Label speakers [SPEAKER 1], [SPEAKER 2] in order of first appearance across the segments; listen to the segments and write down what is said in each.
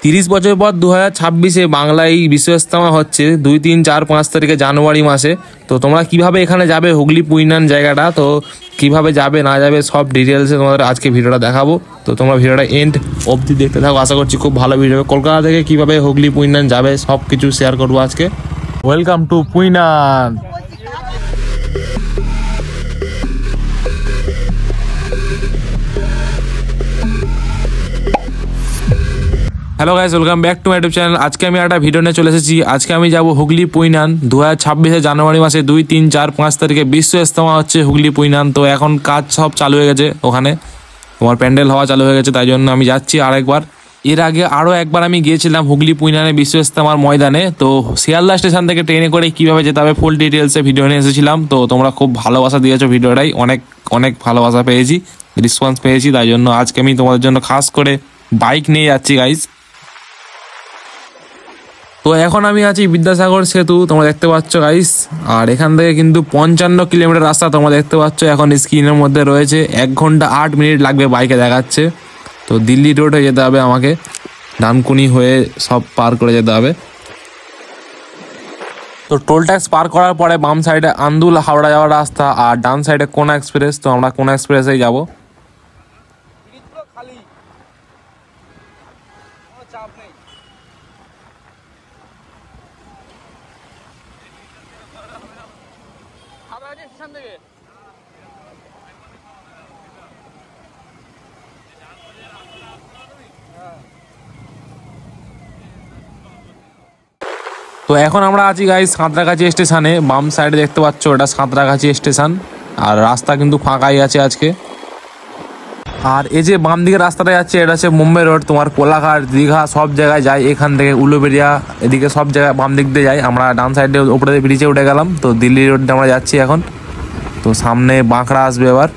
[SPEAKER 1] 30 বছর পর 2026-এ বাংলায় বিশ্ব ইজতেমা হচ্ছে 2, 3, 4, 5 তারিখে জানুয়ারি মাসে। তো তোমরা কিভাবে এখানে যাবে হুগলি পুইনান জায়গাটা, তো কিভাবে যাবে না যাবে সব ডিটেলসে তোমাদের আজকে ভিডিওটা দেখাবো। তো তোমরা ভিডিওটা এন্ড অবধি দেখতে থাকো, আশা করছি খুব ভালো ভিডিও হবে। কলকাতা থেকে কিভাবে হুগলি পুইনান যাবে সব কিছু শেয়ার করবো আজকে। Welcome to Puinan. Hello guys, welcome back to my YouTube channel. আজকে আমি একটা ভিডিও নিয়ে চলে এসেছি। আজকে আমি যাব হুগলি পুইনান। 2026-এ জানুয়ারি মাসে 2, 3, 4, 5 তারিখে বিশ্ব ইজতেমা হচ্ছে হুগলি পুইনান। তো এখন কাজ সব চালু হয়ে গেছে, ওখানে তোমার প্যান্ডেল হওয়া চালু হয়ে গেছে, তাই জন্য আমি যাচ্ছি আরেকবার। এর আগে আরও একবার আমি গিয়েছিলাম হুগলি পুইনানে বিশ্ব ইজতেমার ময়দানে। তো শিয়ালদা স্টেশন থেকে ট্রেনে করে কীভাবে যেতে হবে ফুল ডিটেলসে ভিডিও নিয়ে এসেছিলাম। তো তোমরা খুব ভালোবাসা দিয়েছো ভিডিওটাই, অনেক অনেক ভালোবাসা পেয়েছি, রেসপন্স পেয়েছি, তাই জন্য আজকে আমি তোমাদের জন্য খাস করে বাইক নিয়ে যাচ্ছি গাইজ। তো এখন আমি আছি বিদ্যাসাগর সেতু, তোমরা দেখতে পাচ্ছ গাইস। আর এখান থেকে কিন্তু 55 কিলোমিটার রাস্তা তোমরা দেখতে পাচ্ছ, এখন স্ক্রিনের মধ্যে রয়েছে। 1 ঘন্টা 8 মিনিট লাগবে বাইকে দেখাচ্ছে। তো দিল্লি রোড হয়ে যেতে হবে আমাকে, ডানকুনি হয়ে সব পার করে যেতে হবে। তো টোল ট্যাক্স পার করার পরে বাম সাইডে আন্দুল হাওড়া যাওয়ার রাস্তা, আর ডান সাইডে কোনা এক্সপ্রেস। তো আমরা কোনা এক্সপ্রেসেই যাবো। তো এখন আমরা আছি গাইস সাঁতরাগাছি স্টেশনে। বাম সাইডে দেখতে পাচ্ছ ওটা সাঁতরাগাছি স্টেশন, আর রাস্তা কিন্তু ফাঁকাই আছে আজকে। আর এই যে বাম দিকে রাস্তাটা যাচ্ছে, এটা হচ্ছে মুম্বাই রোড। তোমার কোলাঘাট, দীঘা সব জায়গায় যায় এখান থেকে, উলুবেড়িয়া এদিকে সব জায়গায় বাম দিক দিয়ে যায়। আমরা ডান সাইডে উপরে ব্রিজে উঠে গেলাম। তো দিল্লি রোডে আমরা যাচ্ছি এখন। তো সামনে বাঁকড়া আসবে এবার।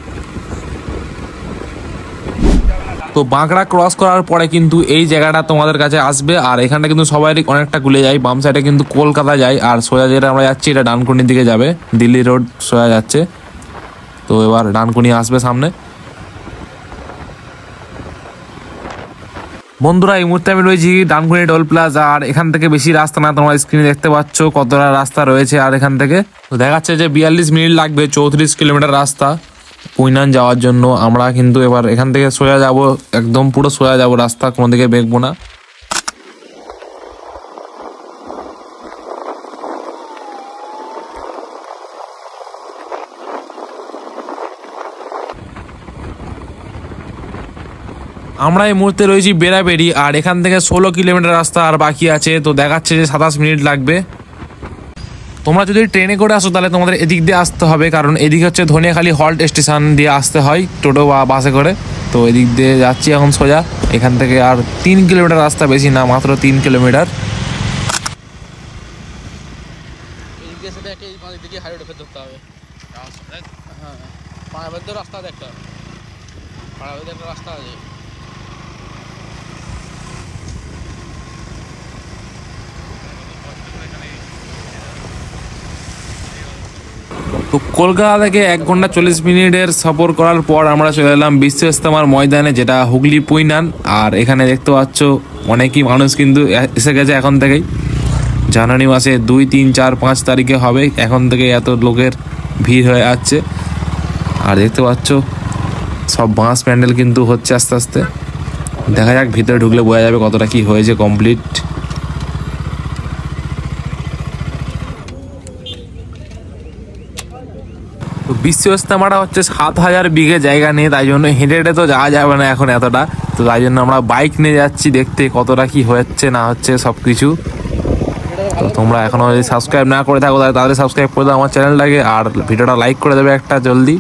[SPEAKER 1] তো বাঁকড়া ক্রস করার পরে কিন্তু এই জায়গাটা তোমাদের কাছে আসবে, আর এখানটা কিন্তু সবারই অনেকটা গুলে যায়। বাম সাইডে কিন্তু কলকাতা যায়, আর সোজা যেটা আমরা যাচ্ছি এটা ডানকুনির দিকে যাবে, দিল্লি রোড সোজা যাচ্ছে। তো এবার ডানকুনি আসবে সামনে। বন্ধুরা এই মুহূর্তে আমি রয়েছি ডানকুনি টোল প্লাজা, আর এখান থেকে বেশি রাস্তা না, তোমরা স্ক্রিনে দেখতে পাচ্ছ কতটা রাস্তা রয়েছে। আর এখান থেকে তো দেখাচ্ছে যে 42 মিনিট লাগবে, 34 কিলোমিটার রাস্তা পুইনান যাওয়ার জন্য। আমরা কিন্তু এবার এখান থেকে সোজা যাব, একদম পুরো সোজা যাব, রাস্তা কোনো দিকে বেঁকবো না। আমরা এই মুহূর্তে রয়েছি বেড়াবেড়ি, আর এখান থেকে 16 কিলোমিটার রাস্তা আর বাকি আছে। তো দেখাচ্ছে যে 27 মিনিট লাগবে। তোমরা যদি ট্রেনে করে আসো তাহলে তোমাদের এদিক দিয়ে আসতে হবে, কারণ এদিক হচ্ছে ধনিয়াখালী হল্ট স্টেশন দিয়ে আসতে হয় টোটো বা বাসে করে। তো এদিক দিয়ে যাচ্ছি এখন সোজা। এখান থেকে আর 3 কিলোমিটার রাস্তা, বেশি না, মাত্র 3 কিলোমিটার। তো কলকাতা থেকে 1 ঘন্টা 40 মিনিটের সফর করার পর আমরা চলে এলাম বিশ্ব ইজতেমার ময়দানে, যেটা হুগলি পুইনান। আর এখানে দেখতে পাচ্ছ অনেকই মানুষ কিন্তু এসে গেছে এখন থেকেই। জানুয়ারি মাসে 2, 3, 4, 5 তারিখে হবে, এখন থেকে এত লোকের ভিড় হয়ে যাচ্ছে। আর দেখতে পাচ্ছ সব বাঁশ প্যান্ডেল কিন্তু হচ্ছে আস্তে আস্তে। দেখা যাক ভিতরে ঢুকলে বোঝা যাবে কতটা কি হয়েছে কমপ্লিট। তো বিশ্ব ইজতেমাটা হচ্ছে 7000 বিঘে জায়গা নিয়ে, তাই জন্য হেঁটে হেঁটে তো যাওয়া যাবে না এখন এতটা। তো তাই জন্য আমরা বাইক নিয়ে যাচ্ছি দেখতে কতটা কি হচ্ছে না হচ্ছে সব কিছু। তো তোমরা এখনো যদি সাবস্ক্রাইব না করে থাকো তাহলে সাবস্ক্রাইব করে দাও আমার চ্যানেলটাকে, আর ভিডিওটা লাইক করে দেবে একটা জলদি।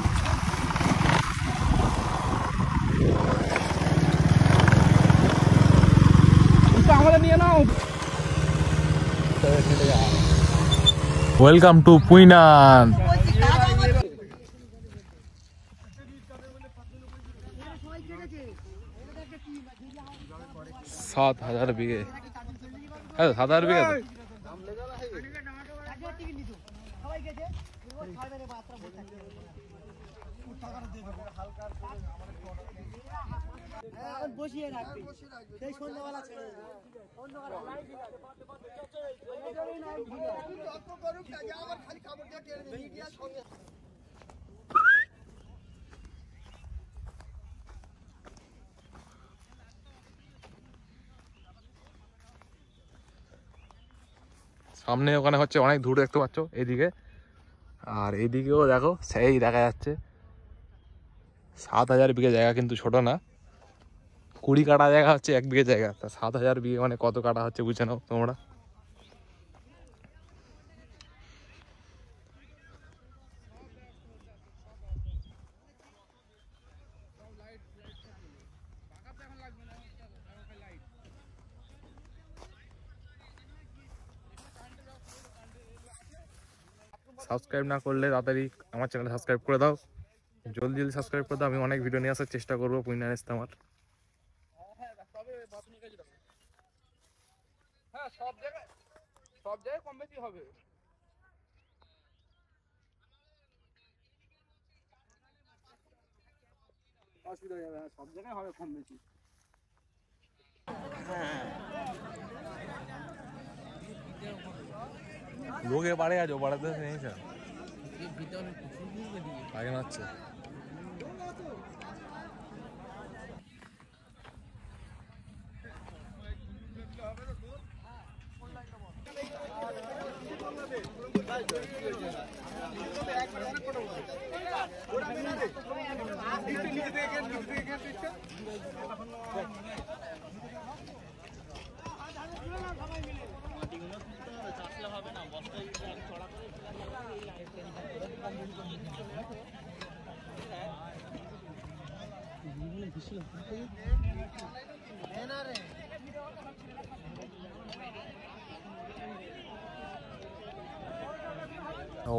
[SPEAKER 1] Welcome to Puinan. 7000 বিঘে, হ্যাঁ 7000 বিঘে।
[SPEAKER 2] বসিয়ে রাখবি সেই সন্ধ্যাবেলা ছেড়ে
[SPEAKER 1] সামনে ওখানে হচ্ছে অনেক দূর দেখতে পাচ্ছ এইদিকে, আর এইদিকেও দেখো সেই দেখা যাচ্ছে 7,000 বিঘে জায়গা, কিন্তু ছোট না। 20 কাঠা জায়গা হচ্ছে 1 বিঘে জায়গা, তা 7,000 বিঘে মানে কত কাঠা হচ্ছে বুঝে নাও তোমরা। সাবস্ক্রাইব না করলে তাড়াতাড়ি আমার চ্যানেল সাবস্ক্রাইব করে দাও, জলদি জলদি সাবস্ক্রাইব করে দাও। আমি অনেক ভিডিও নিয়ে আসার চেষ্টা করবো পুইনান ইস্তেমার।
[SPEAKER 3] হ্যাঁ সব জায়গায় কম বেশি হবে। অসুবিধা যাবে না, সব জায়গায় হবে কম বেশি।
[SPEAKER 1] লোকে বাড়ে আছো, বাড়াতে নেই স্যার আগে মারছে।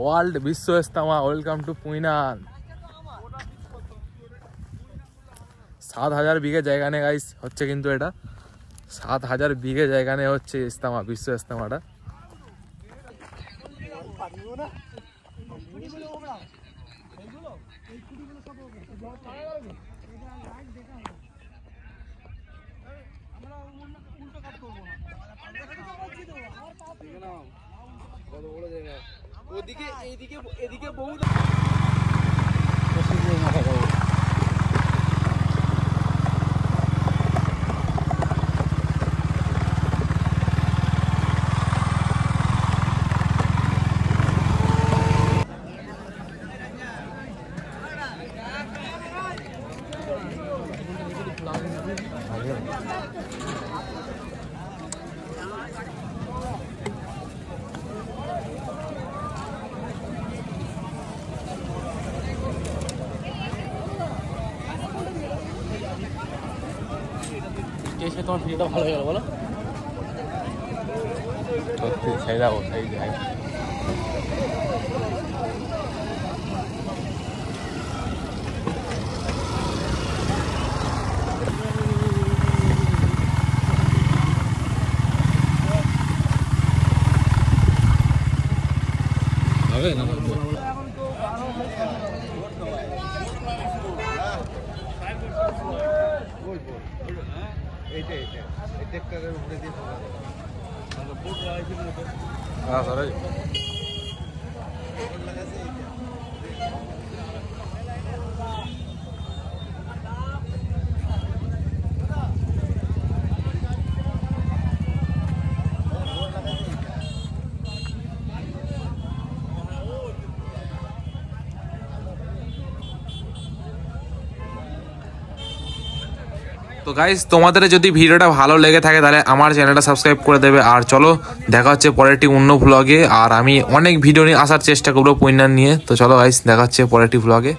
[SPEAKER 1] ওয়ার্ল্ড বিশ্ব ইস্তেমা, ওয়েলকাম টু পুইনান। 7,000 বিঘে জায়গা নিয়ে গাইস হচ্ছে, কিন্তু এটা 7,000 বিঘে জায়গা নিয়ে হচ্ছে ইস্তেমা, বিশ্ব ইস্তেমাটা।
[SPEAKER 3] ওদিকে এদিকে বহু
[SPEAKER 1] তোমার ভিডিওটা ভালো গেল বলো, সত্যি সেই যাবো সেই যাই। হবে না তো গাইস, তোমাদের যদি ভিডিওটা ভালো লেগে থাকে তাহলে আমার চ্যানেলটা সাবস্ক্রাইব করে দেবে। আর চলো দেখা হচ্ছে পরেরটি অন্য ভ্লগে, আর আমি অনেক ভিডিও নিয়ে আসার চেষ্টা করবো পুইনান নিয়ে। তো চলো গাইস, দেখা হচ্ছে পরেরটি ভ্লগে।